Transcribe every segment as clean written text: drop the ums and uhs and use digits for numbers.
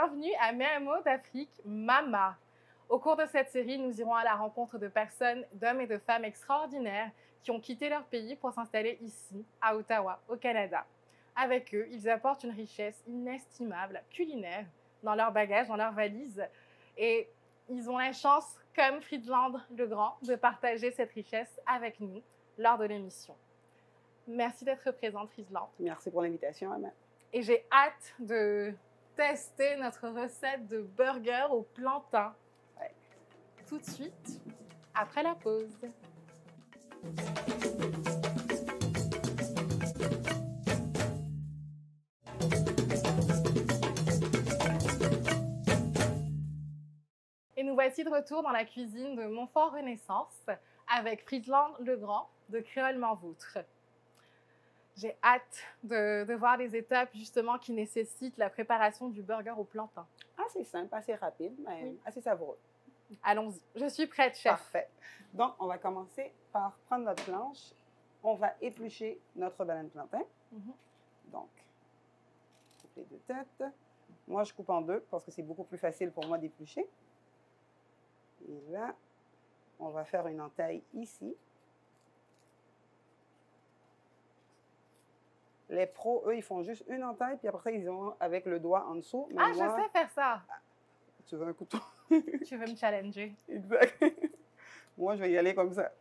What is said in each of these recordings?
bienvenue à Mes mots d'Afrique, Mama. Au cours de cette série, nous irons à la rencontre de personnes, d'hommes et de femmes extraordinaires qui ont quitté leur pays pour s'installer ici, à Ottawa, au Canada. Avec eux, ils apportent une richesse inestimable, culinaire, dans leur bagage, dans leur valise. Et ils ont la chance, comme Friedland le Grand, de partager cette richesse avec nous lors de l'émission. Merci d'être présente, Friedland. Merci pour l'invitation, Anna. Et j'ai hâte de tester notre recette de burger au plantain. Ouais. Tout de suite, après la pause. Et nous voici de retour dans la cuisine de Montfort Renaissance avec Friedland le Grand de Créole Manvoutre. J'ai hâte de voir les étapes justement qui nécessitent la préparation du burger au plantain. Assez simple, assez rapide, mais Oui. assez savoureux. Allons-y, je suis prête, chef. Parfait. Donc, on va commencer par prendre notre planche. On va éplucher notre banane plantain. Donc, coupe les deux têtes. Moi, je coupe en deux parce que c'est beaucoup plus facile pour moi d'éplucher. Et là, on va faire une entaille ici. Les pros, eux, ils font juste une entaille, puis après, ils ont avec le doigt en dessous. Mais Ah, moi, je sais faire ça. tu veux un couteau? Tu veux me challenger? Exact. Moi, je vais y aller comme ça.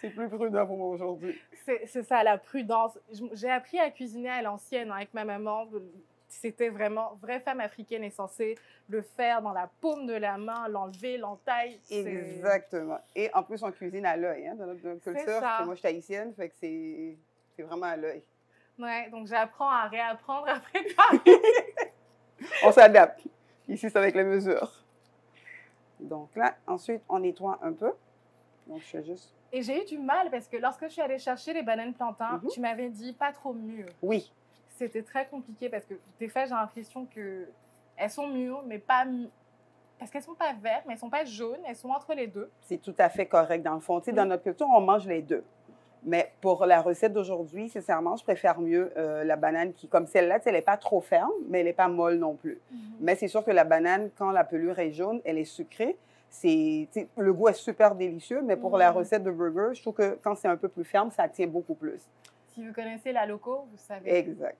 C'est plus prudent pour moi aujourd'hui. C'est ça, la prudence. J'ai appris à cuisiner à l'ancienne avec ma maman. C'était vraiment, vraie femme africaine est censée le faire dans la paume de la main, l'enlever, l'entaille. Exactement. Et en plus, on cuisine à l'œil, hein, dans notre culture. ça. Moi, je suis haïtienne, fait que c'est vraiment à l'œil. Ouais, donc j'apprends à réapprendre à préparer. On s'adapte. Ici, c'est avec les mesures. Donc là, ensuite, on nettoie un peu. Donc, je fais juste... Et j'ai eu du mal parce que lorsque je suis allée chercher les bananes plantains, tu m'avais dit pas trop mûres. Oui. C'était très compliqué parce que des fois, j'ai l'impression qu'elles sont mûres, mais pas mûres. Parce qu'elles sont pas vertes, mais elles sont pas jaunes, elles sont entre les deux. C'est tout à fait correct dans le fond. Tu sais, dans notre culture, on mange les deux. Mais pour la recette d'aujourd'hui, sincèrement, je préfère mieux la banane qui, comme celle-là, elle n'est pas trop ferme, mais elle n'est pas molle non plus. Mais c'est sûr que la banane, quand la pelure est jaune, elle est sucrée. Le goût est super délicieux, mais pour la recette de burger, je trouve que quand c'est un peu plus ferme, ça tient beaucoup plus. Si vous connaissez la loco, vous savez. Exact.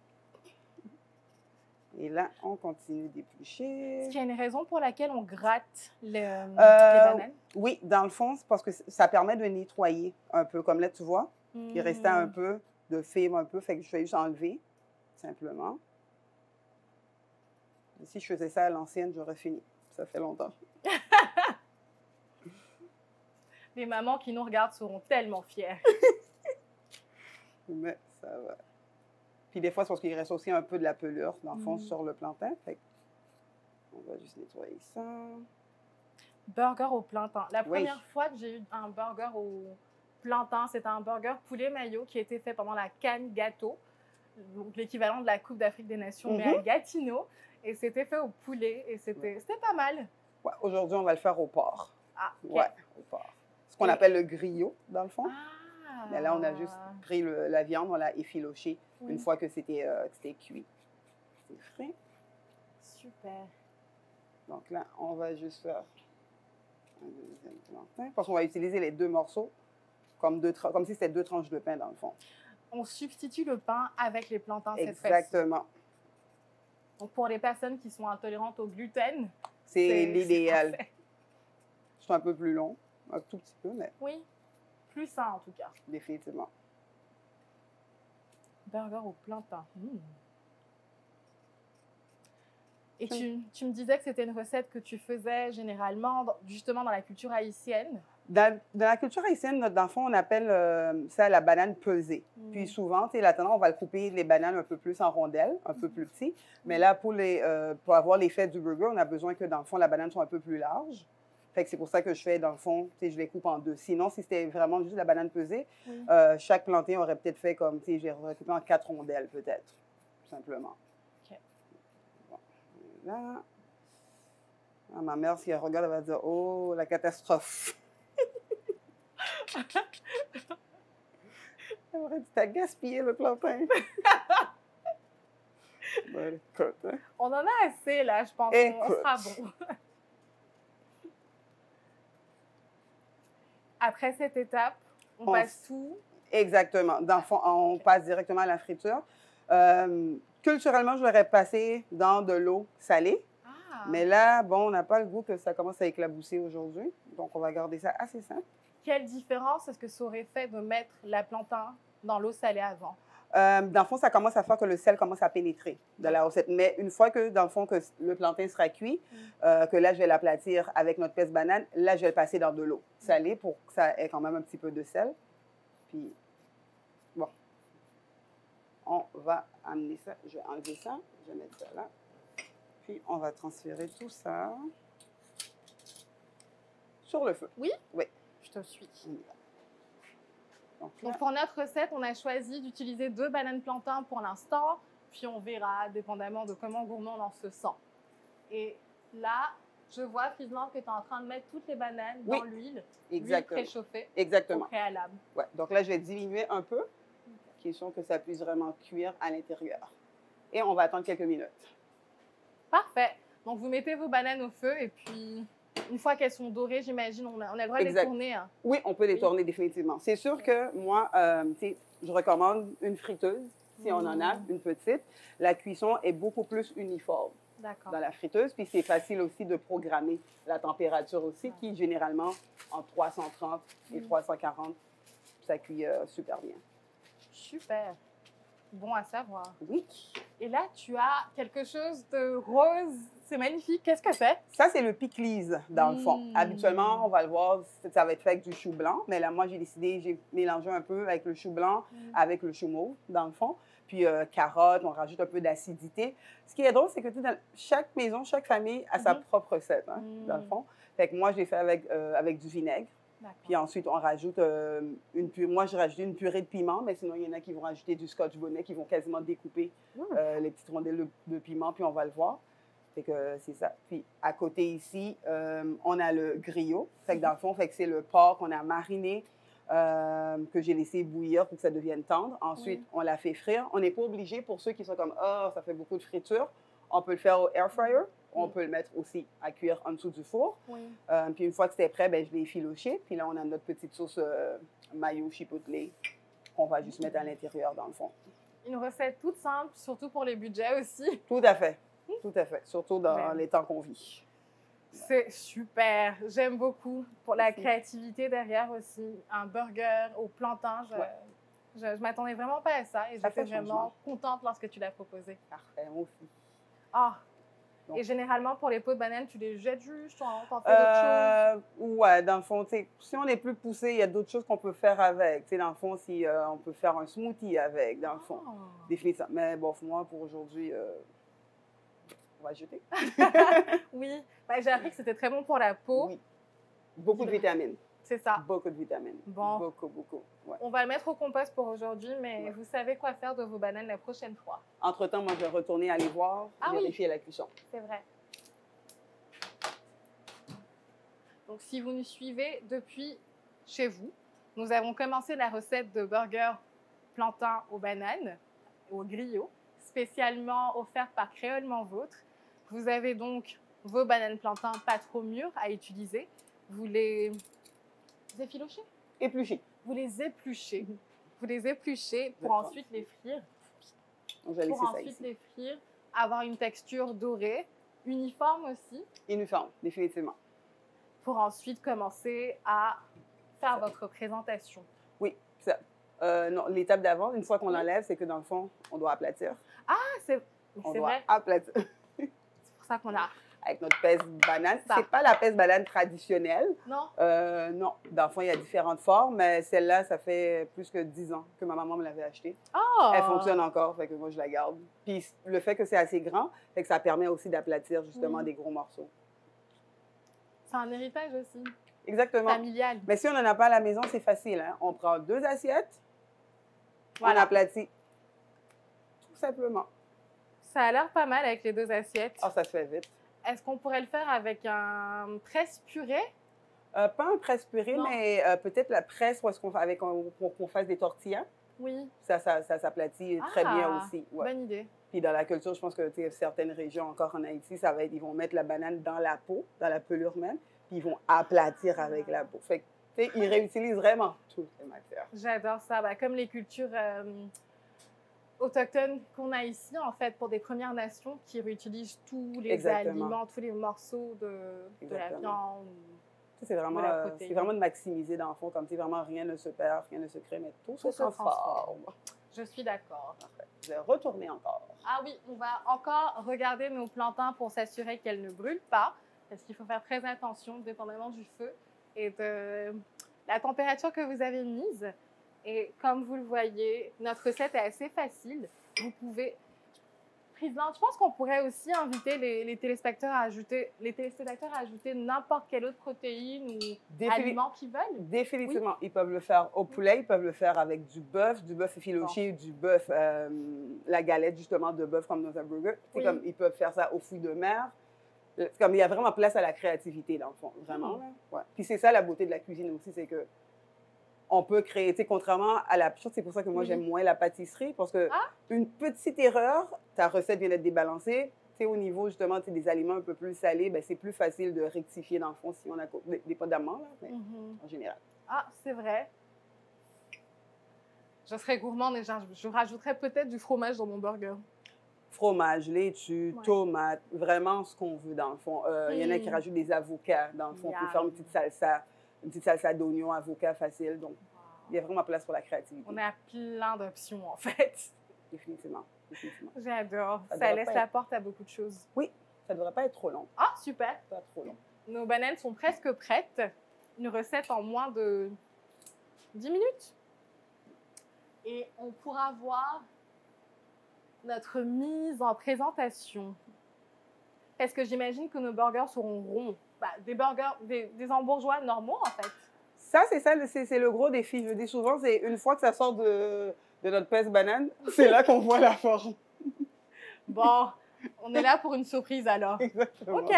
Et là, on continue d'éplucher. Est-ce qu'il y a une raison pour laquelle on gratte les bananes? Oui, dans le fond, c'est parce que ça permet de nettoyer un peu. Comme là, tu vois, il restait un peu de fibre, un peu, fait que je vais juste enlever, simplement. Et si je faisais ça à l'ancienne, j'aurais fini. Ça fait longtemps. Les mamans qui nous regardent seront tellement fières. Mais ça va. Puis des fois, c'est parce qu'il reste aussi un peu de la pelure, dans le fond, sur le plantain. Fait on va juste nettoyer ça. Burger au plantain. La Oui. première fois que j'ai eu un burger au plantain, c'était un burger poulet mayo qui a été fait pendant la Cannes Gâteau, donc l'équivalent de la Coupe d'Afrique des Nations, mais à Gatineau. Et c'était fait au poulet et c'était pas mal. Ouais, aujourd'hui, on va le faire au porc. Ah, ok. Ouais, au porc. Ce qu'on appelle le griot, dans le fond. Ah. Mais là, on a juste pris la viande, on l'a effiloché une fois que c'était cuit. C'est frais. Super. Donc là, on va juste faire un deuxième plantain. Parce qu'on va utiliser les deux morceaux comme si c'était deux tranches de pain, dans le fond. On substitue le pain avec les plantains cette fois-ci. Exactement. Donc pour les personnes qui sont intolérantes au gluten, C'est l'idéal. parfait. C'est un peu plus long, un tout petit peu, mais Oui, plus sain en tout cas. définitivement. Burger au plantain. Et tu me disais que c'était une recette que tu faisais généralement, justement dans la culture haïtienne. Dans la culture haïtienne, dans le fond, on appelle ça la banane pesée. Puis souvent, tu sais, là-dedans, on va le couper les bananes un peu plus en rondelles, un peu plus petits. Mais là, pour avoir l'effet du burger, on a besoin que, dans le fond, la banane soit un peu plus large. Fait que c'est pour ça que je fais, dans le fond, tu sais, je les coupe en deux. Sinon, si c'était vraiment juste la banane pesée, chaque plantain aurait peut-être fait comme, tu sais, je l'aurais coupé en 4 rondelles, peut-être, tout simplement. OK. Bon, là, ah, ma mère, si elle regarde, elle va dire, oh, la catastrophe. Elle aurait dit, t'as gaspillé le plantain. Ben, écoute, hein. On en a assez, là, je pense. On Écoute. sera bon. Après cette étape, on passe tout. Exactement. Dans le fond, on passe directement à la friture. Culturellement, je l'aurais passé dans de l'eau salée. Ah. Mais là, bon, on n'a pas le goût que ça commence à éclabousser aujourd'hui. Donc, on va garder ça assez simple. Quelle différence est-ce que ça aurait fait de mettre la plantain dans l'eau salée avant? Dans le fond, ça commence à faire que le sel commence à pénétrer de la recette. Mais une fois que, dans le fond, que le plantain sera cuit, que là, je vais l'aplatir avec notre peste banane, là, je vais le passer dans de l'eau salée pour que ça ait quand même un petit peu de sel. Puis, bon, on va amener ça. Je vais enlever ça. Je vais mettre ça là. Puis, on va transférer tout ça sur le feu. Oui? Oui. Je te suis. On y va. Donc, là, Donc, pour notre recette, on a choisi d'utiliser 2 bananes plantain pour l'instant, puis on verra, dépendamment de comment gourmand on se sent. Et là, je vois, Friesland, que tu es en train de mettre toutes les bananes Oui, dans l'huile exactement. préchauffée au Exactement. préalable. Ouais. Donc là, je vais diminuer un peu, question que ça puisse vraiment cuire à l'intérieur. Et on va attendre quelques minutes. Parfait. Donc, vous mettez vos bananes au feu et puis, une fois qu'elles sont dorées, j'imagine, on a le droit de les Exact. tourner. Hein. Oui, on peut les Oui. tourner définitivement. C'est sûr que moi, tu sais, je recommande une friteuse, si on en a, une petite. La cuisson est beaucoup plus uniforme D'accord. dans la friteuse, puis c'est facile aussi de programmer la température aussi, qui généralement, en 330 et 340, ça cuit super bien. Super. Bon à savoir. Oui. Et là, tu as quelque chose de rose. C'est magnifique. Qu'est-ce que c'est? Ça, c'est le pickles, dans le fond. Mm. Habituellement, on va le voir, ça va être fait avec du chou blanc. Mais là, moi, j'ai décidé, j'ai mélangé un peu avec le chou blanc, avec le chou mauve, dans le fond. Puis carottes, on rajoute un peu d'acidité. Ce qui est drôle, c'est que tu sais, dans chaque maison, chaque famille a sa propre recette, hein, dans le fond. Fait que moi, je l'ai fait avec du vinaigre. Puis ensuite, on rajoute moi, j'ai rajouté une purée de piment, mais sinon, il y en a qui vont rajouter du scotch bonnet, qui vont quasiment découper les petites rondelles de piment, puis on va le voir. Fait que c'est ça. Puis à côté ici, on a le griot. Fait que dans le fond, fait que c'est le porc qu'on a mariné, que j'ai laissé bouillir pour que ça devienne tendre. Ensuite, on l'a fait frire. On n'est pas obligé, pour ceux qui sont comme « Ah, ça fait beaucoup de friture », on peut le faire au air fryer. On peut le mettre aussi à cuire en dessous du four. Puis une fois que c'était prêt, ben, je l'ai effiloché. Puis là, on a notre petite sauce mayo chipotle qu'on va juste mettre à l'intérieur, dans le fond. Une recette toute simple, surtout pour les budgets aussi. Tout à fait. Tout à fait. Surtout dans les temps qu'on vit. C'est super. J'aime beaucoup. Pour la créativité derrière aussi. Un burger au plantain. Je ne m'attendais vraiment pas à ça. Et j'étais vraiment contente lorsque tu l'as proposé. Parfait, moi aussi. Ah! Donc, et généralement, pour les pots de banane, tu les jettes juste, t'en fais d'autres choses? Ouais, dans le fond, si on est plus poussé, il y a d'autres choses qu'on peut faire avec. Dans le fond, si on peut faire un smoothie avec, dans le fond. Définitivement. Mais bon, moi, pour aujourd'hui, on va jeter. Oui, ben, j'ai appris que c'était très bon pour la peau. Oui. Beaucoup de vitamines. C'est ça. Beaucoup de vitamines. Bon. Beaucoup. Ouais. On va le mettre au compost pour aujourd'hui, mais vous savez quoi faire de vos bananes la prochaine fois. Entre-temps, moi, je vais retourner aller voir, vérifier la cuisson. C'est vrai. Donc, si vous nous suivez depuis chez vous, nous avons commencé la recette de burger plantain aux bananes, au griot, spécialement offerte par Créolement Vôtre. Vous avez donc vos bananes plantain pas trop mûres à utiliser. Vous les effilocher? Éplucher. Vous les épluchez. Vous les épluchez pour ensuite les frire. Donc, je vais laisser pour ça ensuite ici. les frire, avoir une texture dorée, uniforme aussi, Uniforme, définitivement. pour ensuite commencer à faire votre présentation. Oui, ça. Non, l'étape d'avant, une fois qu'on l'enlève, c'est que dans le fond, on doit aplatir. Ah, c'est On doit vrai. aplatir. C'est pour ça qu'on a... Avec notre peste banane. Ça. C'est pas la peste banane traditionnelle. Non? Non. Dans le fond, il y a différentes formes, mais celle-là, ça fait plus que 10 ans que ma maman me l'avait achetée. Oh! Elle fonctionne encore, fait que moi, je la garde. Puis le fait que c'est assez grand, fait que ça permet aussi d'aplatir justement des gros morceaux. C'est un héritage aussi, Exactement. familial. Mais si on n'en a pas à la maison, c'est facile. Hein? On prend 2 assiettes, Voilà. on aplatit. Tout simplement. Ça a l'air pas mal avec les 2 assiettes. Ah, ça se fait vite. Est-ce qu'on pourrait le faire avec un presse-purée? Pas un presse purée, Non. mais peut-être la presse pour qu'on fasse des tortillas. Oui. Ça s'aplatit très bien aussi. Ouais. Bonne idée. Puis dans la culture, je pense que certaines régions, encore en Haïti, ça va être, ils vont mettre la banane dans la peau, dans la pelure même, puis ils vont aplatir avec la peau. Fait que, tu sais, ils réutilisent vraiment toutes les matières. J'adore ça. Bah, comme les cultures autochtones qu'on a ici, en fait, pour des Premières Nations qui réutilisent tous les Exactement. aliments, tous les morceaux de la Exactement. viande. C'est vraiment de maximiser dans le fond, comme si vraiment rien ne se perd, rien ne se crée, mais tout se transforme. Je suis d'accord. Parfait. Je vais retourner encore. Ah oui, on va encore regarder nos plantains pour s'assurer qu'elles ne brûlent pas, parce qu'il faut faire très attention, dépendamment du feu et de la température que vous avez mise. Et comme vous le voyez, notre recette est assez facile. Vous pouvez... Présidente, je pense qu'on pourrait aussi inviter les téléspectateurs à ajouter n'importe quelle autre protéine ou aliment qu'ils veulent. Définitivement. Oui. Ils peuvent le faire au poulet, ils peuvent le faire avec du bœuf effiloché, du bœuf, la galette justement de bœuf comme dans un burger. Oui. Comme, ils peuvent faire ça aux fruits de mer. Comme il y a vraiment place à la créativité dans le fond, vraiment. Ouais. Puis c'est ça la beauté de la cuisine aussi, c'est que on peut créer, tu sais, contrairement à la pâtisserie, c'est pour ça que moi j'aime moins la pâtisserie, parce que une petite erreur, ta recette vient d'être débalancée. Tu sais, au niveau justement des aliments un peu plus salés, ben, c'est plus facile de rectifier dans le fond si on a des pots d'amandes, mais en général. Ah, c'est vrai. Je serais gourmande et je rajouterais peut-être du fromage dans mon burger. Fromage, laitue, tomate, vraiment ce qu'on veut dans le fond. Il y en a qui rajoutent des avocats dans le fond, on peut faire une petite salsa d'oignon, avocat facile. Donc, il y a vraiment place pour la créativité. On a plein d'options, en fait. Définitivement. J'adore. Ça laisse la porte à beaucoup de choses. Oui, ça ne devrait pas être trop long. Ah, super. Pas trop long. Nos bananes sont presque prêtes. Une recette en moins de 10 minutes. Et on pourra voir notre mise en présentation. Parce que j'imagine que nos burgers seront ronds. Bah, des burgers, des hambourgeois normaux, en fait. Ça, c'est le gros défi. Je dis souvent, c'est une fois que ça sort de notre pèse banane, c'est là qu'on voit la forme. Bon, on est là pour une surprise alors. Exactement. OK.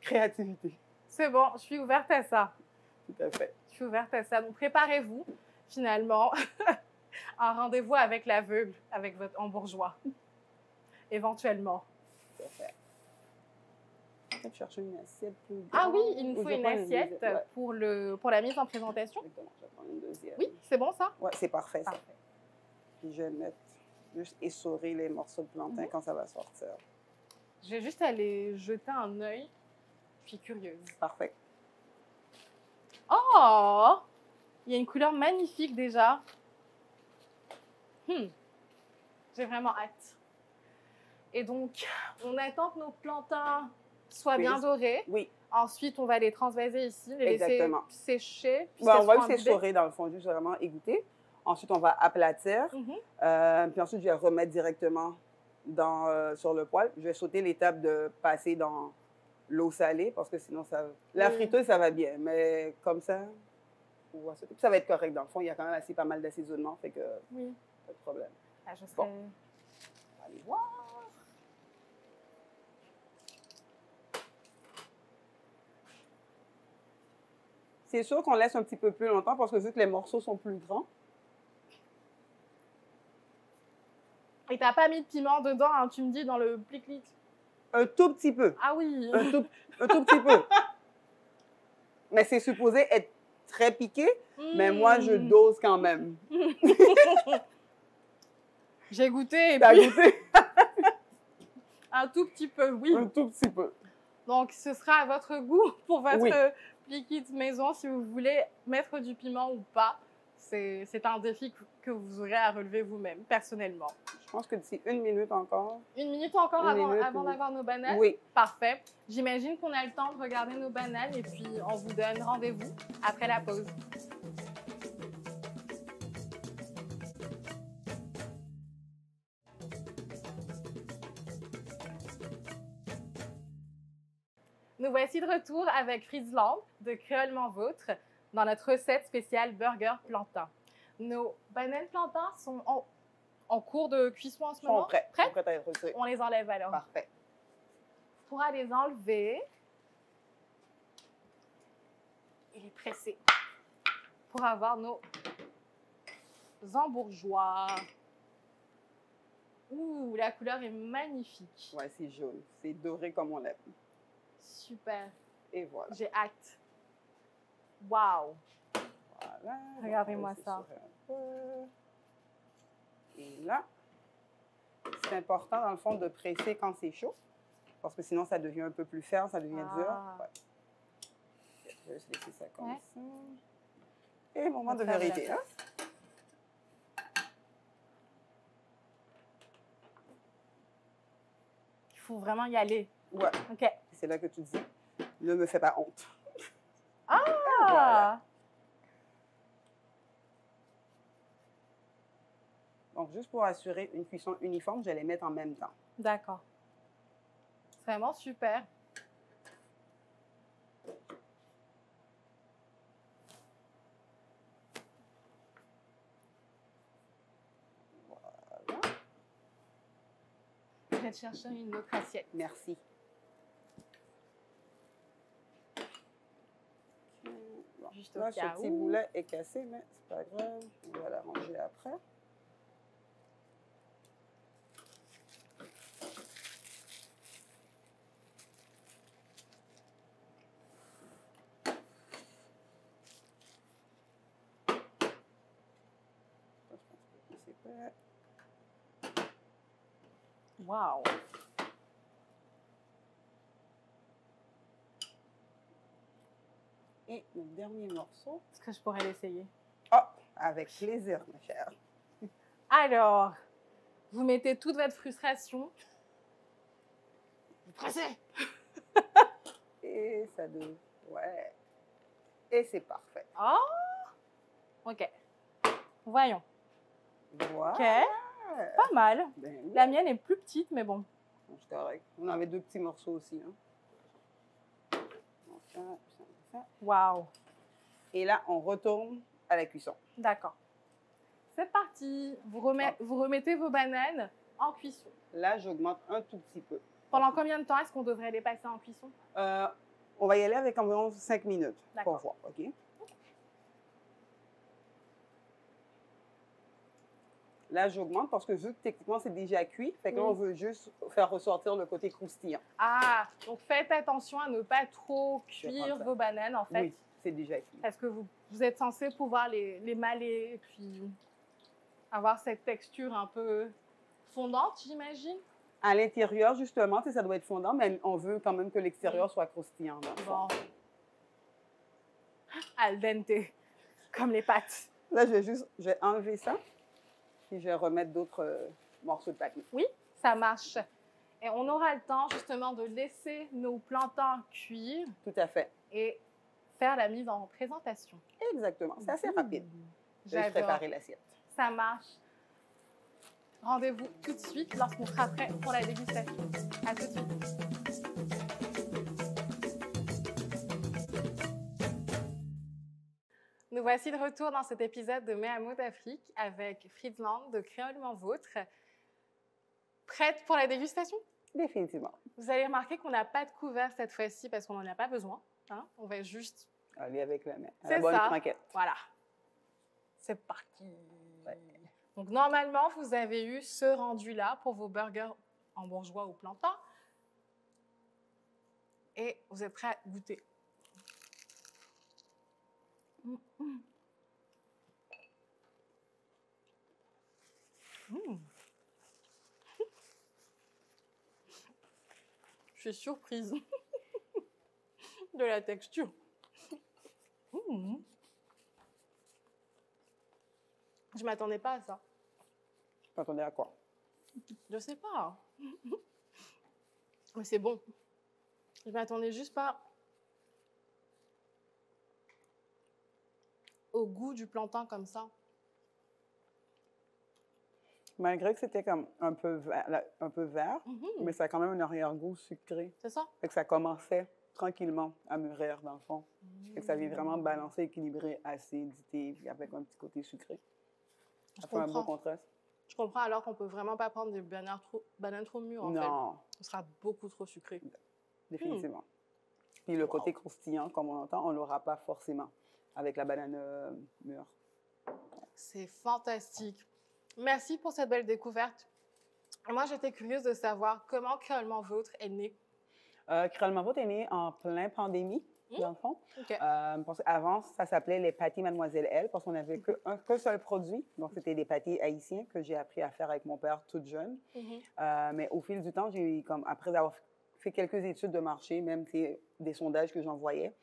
Créativité. C'est bon, je suis ouverte à ça. Tout à fait. Je suis ouverte à ça. Donc, préparez-vous, finalement, un rendez-vous avec l'aveugle, avec votre hambourgeois, éventuellement. Tout à fait. Peut-être chercher une assiette plus grande. Ah oui, il nous faut une assiette pour la mise en présentation. Exactement, je vais prendre une deuxième. Oui, c'est bon ça? Oui, c'est parfait, ça. Puis je vais mettre, juste essorer les morceaux de plantain quand ça va sortir. Je vais juste aller jeter un œil. Je suis curieuse. Parfait. Oh! Il y a une couleur magnifique déjà. J'ai vraiment hâte. Et donc, on attend que nos plantains soient bien dorés. Oui. Ensuite, on va les transvaser ici, les laisser sécher. Puis on va juste essorer dans le fond, juste vraiment égoutter. Ensuite, on va aplatir. Puis ensuite, je vais remettre directement sur le poêle. Je vais sauter l'étape de passer dans l'eau salée parce que sinon, la friteuse, ça va bien. Mais comme ça, on va sauter. Puis ça va être correct dans le fond. Il y a quand même pas mal d'assaisonnement, fait que pas de problème. Ah, je serais... Bon. Allez voir. C'est sûr qu'on laisse un petit peu plus longtemps parce que vu que les morceaux sont plus grands. Et t'as pas mis de piment dedans, hein, tu me dis, dans le pliclic? Un tout petit peu. Ah oui. Un tout petit peu. Mais c'est supposé être très piqué, mais moi, je dose quand même. J'ai goûté. T'as goûté? Un tout petit peu, oui. Un tout petit peu. Donc, ce sera à votre goût pour votre liquide maison, si vous voulez mettre du piment ou pas. C'est un défi que vous aurez à relever vous-même, personnellement. Je pense que d'ici 1 minute encore. 1 minute encore avant d'avoir nos bananes? Oui. Parfait. J'imagine qu'on a le temps de regarder nos bananes et puis on vous donne rendez-vous après la pause. Nous voici de retour avec Friesland de Créolement Vôtre dans notre recette spéciale burger plantain. Nos bananes plantains sont en cours de cuisson en ce moment. Sont prêts. Prêtes? Sont prêtes à être retirées. On les enlève alors. Parfait. On pourra les enlever et les presser pour avoir nos hambourgeois. Ouh, la couleur est magnifique. Ouais, c'est jaune. C'est doré comme on l'aime. Super. Et voilà. J'ai hâte. Waouh. Voilà. Regardez-moi Donc, ça. c'est sur un peu. Et là, c'est important, dans le fond, de presser quand c'est chaud. Parce que sinon, ça devient un peu plus ferme, ça devient dur. Ouais. Je vais juste laisser ça comme ça. Et moment de vérité. Hein? Il faut vraiment y aller. Ouais. OK. C'est là que tu dis, ne me fais pas honte. Ah! Voilà. Donc, juste pour assurer une cuisson uniforme, je vais les mettre en même temps. D'accord. C'est vraiment super. Voilà. Je vais te chercher une autre assiette. Merci. Bon. Juste au Là, ce cas petit où. boulet est cassé, mais c'est pas grave. On va l'arranger après. C'est prêt. Wow. Et le dernier morceau. Est-ce que je pourrais l'essayer? Ah, avec plaisir, ma chère. Alors, vous mettez toute votre frustration. Vous pressez. Et ça devient... Ouais. Et c'est parfait. Oh! OK. Voyons. Voilà. OK. Pas mal. Ben oui. La mienne est plus petite, mais bon. Bon, c'est correct. On avait 2 petits morceaux aussi. Hein. Donc, ça. Wow. Et là, on retourne à la cuisson. D'accord. C'est parti. Vous remettez vos bananes en cuisson. Là, j'augmente un tout petit peu. Pendant combien de temps est-ce qu'on devrait les passer en cuisson? On va y aller avec environ 5 minutes pour D'accord. voir, OK? Là, j'augmente parce que vu que techniquement, c'est déjà cuit, fait que là, Oui. on veut juste faire ressortir le côté croustillant. Ah, donc faites attention à ne pas trop Je vais cuire prendre ça. vos bananes, en fait. Oui, c'est déjà cuit. Parce que vous êtes censé pouvoir les maler et puis avoir cette texture un peu fondante, j'imagine. À l'intérieur, justement, tu sais, ça doit être fondant, mais on veut quand même que l'extérieur soit croustillant. dans le fond. Bon. Al dente, comme les pâtes. Là, je vais enlever ça, puis je vais remettre d'autres morceaux de papier. Oui, ça marche. Et on aura le temps justement de laisser nos plantains cuire Tout à fait. et faire la mise en présentation. Exactement. C'est assez rapide. Je vais J'adore. préparer l'assiette. Ça marche. Rendez-vous tout de suite lorsqu'on sera prêt pour la dégustation. À tout de suite. Nous voici de retour dans cet épisode de Mes Hameaux d'Afrique avec Friedland de Créolement Vôtre. Prête pour la dégustation? Définitivement. Vous allez remarquer qu'on n'a pas de couvert cette fois-ci parce qu'on n'en a pas besoin. Hein? On va juste... Aller avec la main. C'est La bonne ça. franquette. Voilà. C'est parti. Ouais. Donc, normalement, vous avez eu ce rendu-là pour vos burgers en bourgeois ou plantain. Et vous êtes prêts à goûter. Mm, mm. Mm. Je suis surprise de la texture. Mm. Je ne m'attendais pas à ça. Tu t'attendais à quoi? Je sais pas. Mais c'est bon. Je m'attendais juste pas au goût du plantain comme ça. Malgré que c'était comme un peu vert, mais ça a quand même un arrière-goût sucré. C'est ça? Fait que ça commençait tranquillement à mûrir dans le fond. Fait que ça vient vraiment balancer, équilibrer acidité, puis avec un petit côté sucré. Ça fait un beau contraste. Je comprends alors qu'on peut vraiment pas prendre des bananes trop mûres en fait. Non, Ce sera beaucoup trop sucré. définitivement. Puis le côté croustillant, comme on entend, on ne l'aura pas forcément avec la banane mûre. C'est fantastique. Merci pour cette belle découverte. Moi, j'étais curieuse de savoir comment Créolement Vôtre est né. Créolement Vôtre est né en plein pandémie, dans le fond. OK. Parce qu'avant, ça s'appelait les pâtés Mademoiselle L, parce qu'on n'avait qu'un seul produit. Donc, c'était des pâtés haïtiens que j'ai appris à faire avec mon père toute jeune. Mais au fil du temps, après avoir fait quelques études de marché, même des sondages que j'envoyais,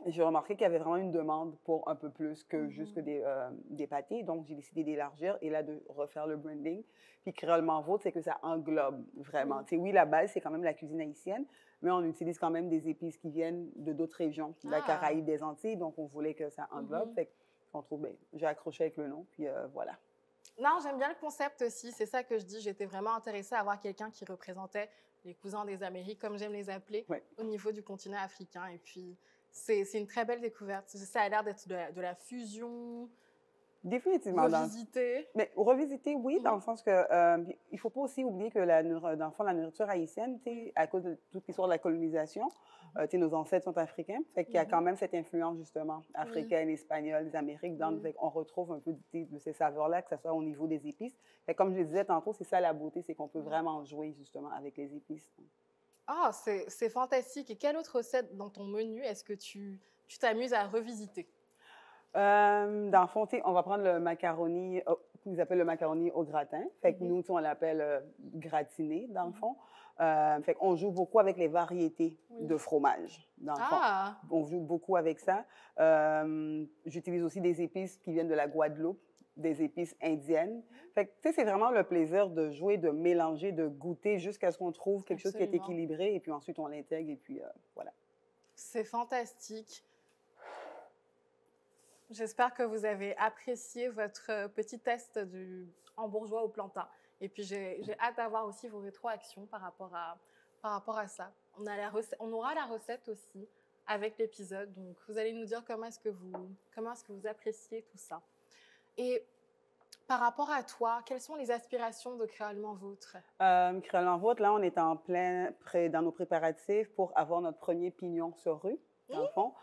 j'ai remarqué qu'il y avait vraiment une demande pour un peu plus que juste des pâtés. Donc, j'ai décidé d'élargir et là, de refaire le branding. Puis, Créolement Vôtre, c'est que ça englobe vraiment. Oui, la base, c'est quand même la cuisine haïtienne, mais on utilise quand même des épices qui viennent de d'autres régions, de la Caraïbe, des Antilles. Donc, on voulait que ça englobe. Fait qu'on trouve, bien, j'ai accroché avec le nom, puis voilà. Non, j'aime bien le concept aussi. C'est ça que je dis. J'étais vraiment intéressée à avoir quelqu'un qui représentait les cousins des Amériques, comme j'aime les appeler, au niveau du continent africain. Et puis, c'est une très belle découverte. Ça a l'air d'être de la fusion. Définitivement. Revisiter. Mais revisiter, oui, dans le sens que il ne faut pas aussi oublier que dans le fond, la nourriture haïtienne, à cause de toute l'histoire de la colonisation, nos ancêtres sont africains. Fait qu'il y a quand même cette influence, justement, africaine, espagnole, des Amériques. Fait on retrouve un peu de ces saveurs-là, que ce soit au niveau des épices. Fait comme je le disais tantôt, c'est ça la beauté, c'est qu'on peut vraiment jouer, justement, avec les épices. Ah, c'est fantastique. Et quelle autre recette dans ton menu est-ce que tu t'amuses à revisiter? Dans le fond, on va prendre le macaroni, qu'ils appellent le macaroni au gratin. Fait que nous, on l'appelle gratiné, dans le fond. Fait qu'on joue beaucoup avec les variétés de fromage, dans le fond. On joue beaucoup avec ça. J'utilise aussi des épices qui viennent de la Guadeloupe, des épices indiennes. Fait que, c'est vraiment le plaisir de jouer, de mélanger, de goûter jusqu'à ce qu'on trouve quelque chose qui est équilibré et puis ensuite on l'intègre et puis voilà. C'est fantastique. J'espère que vous avez apprécié votre petit test du hambourgeois au plantain. Et puis, j'ai hâte d'avoir aussi vos rétroactions par rapport à ça. On aura la recette aussi avec l'épisode. Donc, vous allez nous dire comment est-ce que vous appréciez tout ça. Et par rapport à toi, quelles sont les aspirations de Créolement Vôtre? Créolement Vôtre, là, on est en plein dans nos préparatifs pour avoir notre premier pignon sur rue, dans le fond.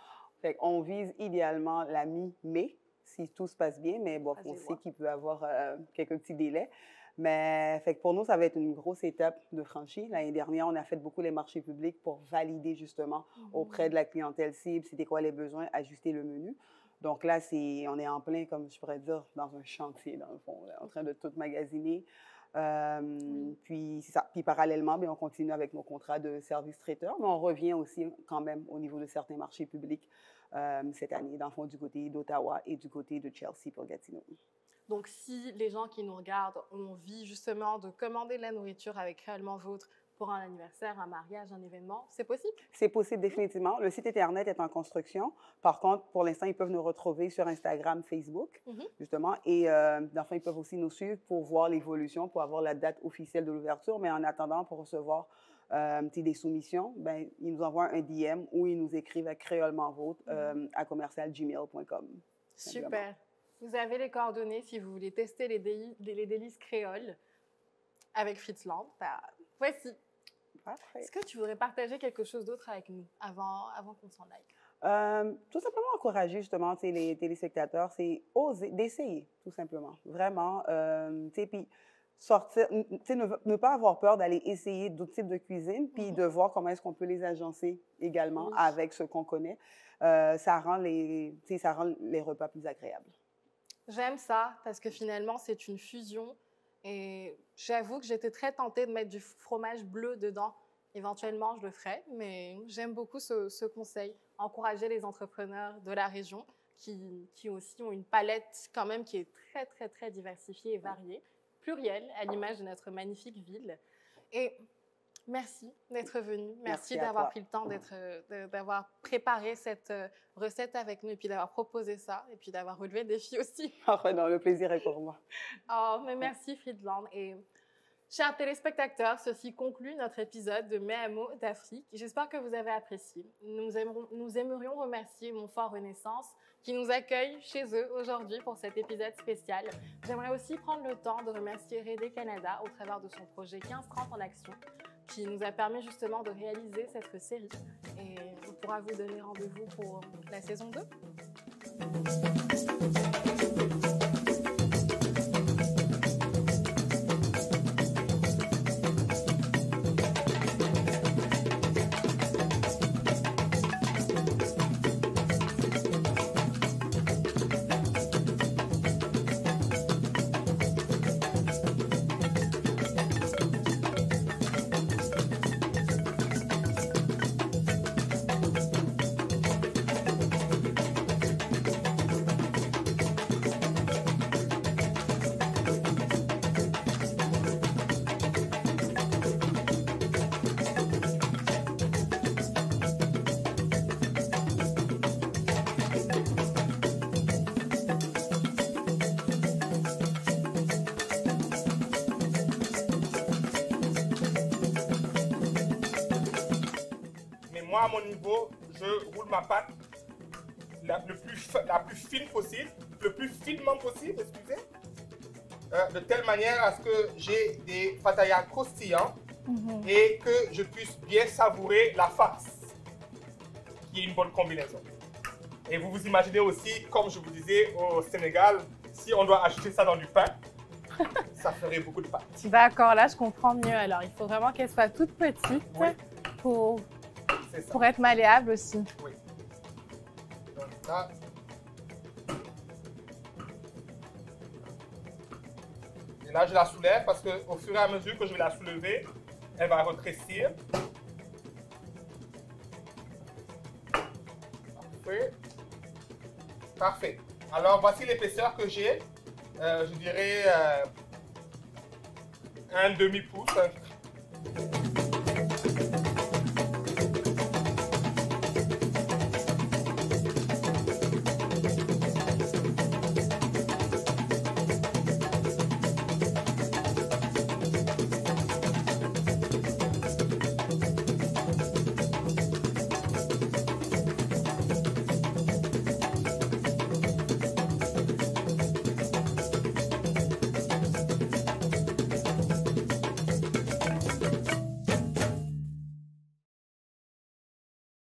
Fait qu'on vise idéalement la mi-mai, si tout se passe bien, mais bon, on sait qu'il peut y avoir quelques petits délais. Mais fait que pour nous, ça va être une grosse étape de franchie. L'année dernière, on a fait beaucoup les marchés publics pour valider justement auprès de la clientèle cible, c'était quoi les besoins, ajuster le menu. Donc là, on est en plein, comme je pourrais dire, dans un chantier, dans le fond, là, en train de tout magasiner. Puis, c'est ça. Puis parallèlement, bien, on continue avec nos contrats de service traiteur, mais on revient aussi quand même au niveau de certains marchés publics cette année, dans le fond, du côté d'Ottawa et du côté de Chelsea pour Gatineau. Donc, si les gens qui nous regardent ont envie justement de commander de la nourriture avec Créolement Vôtre pour un anniversaire, un mariage, un événement, c'est possible? C'est possible, définitivement. Le site Internet est en construction. Par contre, pour l'instant, ils peuvent nous retrouver sur Instagram, Facebook, justement. Et enfin, ils peuvent aussi nous suivre pour voir l'évolution, pour avoir la date officielle de l'ouverture. Mais en attendant, pour recevoir des soumissions, ben, ils nous envoient un DM ou ils nous écrivent à créolementvôtre à commercial@gmail.com. Super. Vous avez les coordonnées si vous voulez tester les délices créoles avec Fritzland. Voici. Parfait. Est-ce que tu voudrais partager quelque chose d'autre avec nous avant qu'on s'en aille? Tout simplement encourager justement les téléspectateurs, c'est d'essayer, tout simplement. Vraiment. Puis sortir, ne pas avoir peur d'aller essayer d'autres types de cuisine, puis de voir comment est-ce qu'on peut les agencer également avec ce qu'on connaît. Ça rend les repas plus agréables. J'aime ça parce que finalement, c'est une fusion. Et j'avoue que j'étais très tentée de mettre du fromage bleu dedans. Éventuellement, je le ferai, mais j'aime beaucoup ce conseil. Encourager les entrepreneurs de la région qui aussi ont une palette quand même qui est très, très, très diversifiée et variée, plurielle, à l'image de notre magnifique ville. Et merci d'être venu. Merci d'avoir pris le temps d'avoir préparé cette recette avec nous et puis d'avoir proposé ça et puis d'avoir relevé le défi aussi. Non, le plaisir est pour moi. Oh, mais merci Fritzland. Et chers téléspectateurs, ceci conclut notre épisode de Mes Mots d'Afrique. J'espère que vous avez apprécié. Nous aimerions remercier Montfort Renaissance qui nous accueille chez eux aujourd'hui pour cet épisode spécial. J'aimerais aussi prendre le temps de remercier Rédé Canada au travers de son projet 1530 en action qui nous a permis justement de réaliser cette série. Et on pourra vous donner rendez-vous pour la saison 2. moi, à mon niveau, je roule ma pâte la plus fine possible, le plus finement possible, excusez, de telle manière à ce que j'ai des fatayas croustillants et que je puisse bien savourer la farce, qui est une bonne combinaison. Et vous vous imaginez aussi, comme je vous disais au Sénégal, si on doit ajouter ça dans du pain, ça ferait beaucoup de pâte. D'accord, là je comprends mieux. Alors il faut vraiment qu'elle soit toute petite pour être malléable aussi. Oui. Donc ça. Et là je la soulève parce qu'au fur et à mesure que je vais la soulever, elle va rétrécir. Parfait. Parfait. Alors voici l'épaisseur que j'ai. Je dirais un demi-pouce,